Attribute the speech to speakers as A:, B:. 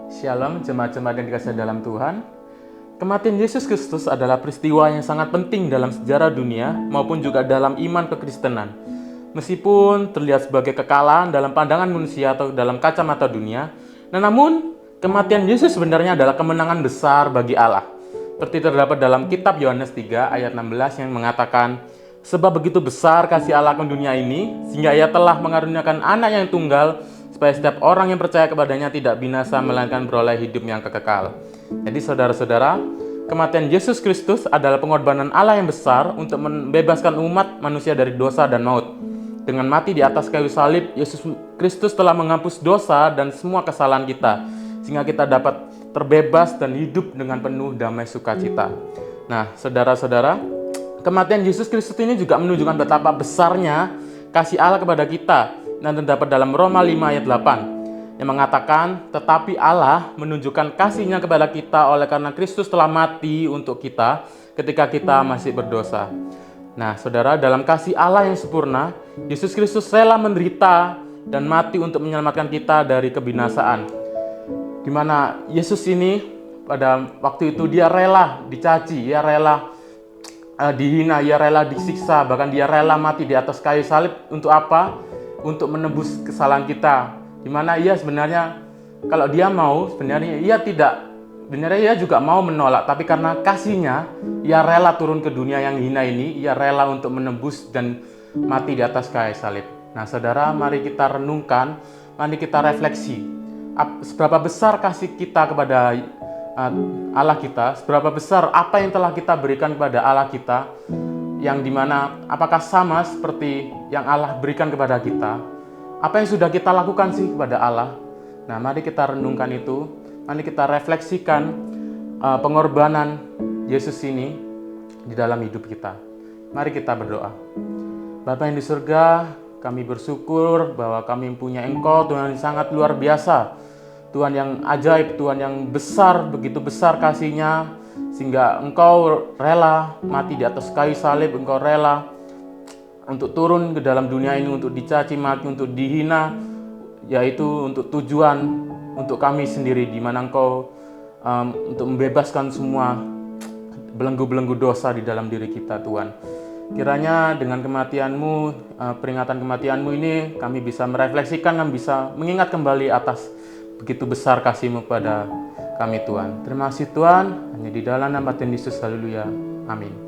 A: Shalom jemaat-jemaat yang dikasihi dalam Tuhan. Kematian Yesus Kristus adalah peristiwa yang sangat penting dalam sejarah dunia maupun juga dalam iman kekristenan. Meskipun terlihat sebagai kekalahan dalam pandangan manusia atau dalam kacamata dunia, namun kematian Yesus sebenarnya adalah kemenangan besar bagi Allah. Seperti terdapat dalam kitab Yohanes 3 ayat 16 yang mengatakan, "Sebab begitu besar kasih Allah ke dunia ini, sehingga Ia telah mengaruniakan anak yang tunggal, supaya setiap orang yang percaya kepadanya tidak binasa melainkan beroleh hidup yang kekal." Jadi saudara-saudara, kematian Yesus Kristus adalah pengorbanan Allah yang besar untuk membebaskan umat manusia dari dosa dan maut. Dengan mati di atas kayu salib, Yesus Kristus telah menghapus dosa dan semua kesalahan kita, sehingga kita dapat terbebas dan hidup dengan penuh damai sukacita. Nah, saudara-saudara, kematian Yesus Kristus ini juga menunjukkan betapa besarnya kasih Allah kepada kita, dan terdapat dalam Roma 5 ayat 8 yang mengatakan, "Tetapi Allah menunjukkan kasih-Nya kepada kita oleh karena Kristus telah mati untuk kita ketika kita masih berdosa." Nah, saudara, dalam kasih Allah yang sempurna, Yesus Kristus rela menderita dan mati untuk menyelamatkan kita dari kebinasaan. Di mana Yesus ini pada waktu itu dia rela dicaci, dia rela dihina, dia rela disiksa, bahkan dia rela mati di atas kayu salib. Untuk apa? Untuk menebus kesalahan kita. Di mana ia sebenarnya, kalau dia mau, sebenarnya ia juga mau menolak, tapi karena kasih-Nya, ia rela turun ke dunia yang hina ini, ia rela untuk menebus dan mati di atas kayu salib. Nah, saudara, mari kita renungkan, mari kita refleksi, seberapa besar kasih kita kepada Allah kita, seberapa besar apa yang telah kita berikan kepada Allah kita, yang dimana apakah sama seperti yang Allah berikan kepada kita? Apa yang sudah kita lakukan sih kepada Allah? Nah, mari kita renungkan itu. Mari kita refleksikan pengorbanan Yesus ini di dalam hidup kita. Mari kita berdoa. Bapa yang di surga, kami bersyukur bahwa kami mempunyai Engkau, Tuhan yang sangat luar biasa. Tuhan yang ajaib, Tuhan yang besar, begitu besar kasih-Nya, sehingga Engkau rela mati di atas kayu salib, Engkau rela untuk turun ke dalam dunia ini, untuk dicaci maki, untuk dihina, yaitu untuk tujuan untuk kami sendiri, di mana Engkau untuk membebaskan semua belenggu-belenggu dosa di dalam diri kita, Tuhan. Kiranya dengan kematian-Mu, peringatan kematian-Mu ini, kami bisa merefleksikan dan bisa mengingat kembali atas begitu besar kasih-Mu kepada kami, Tuhan. Terima kasih, Tuhan. Hanya di dalam nama Tuhan Yesus, haleluya. Amin.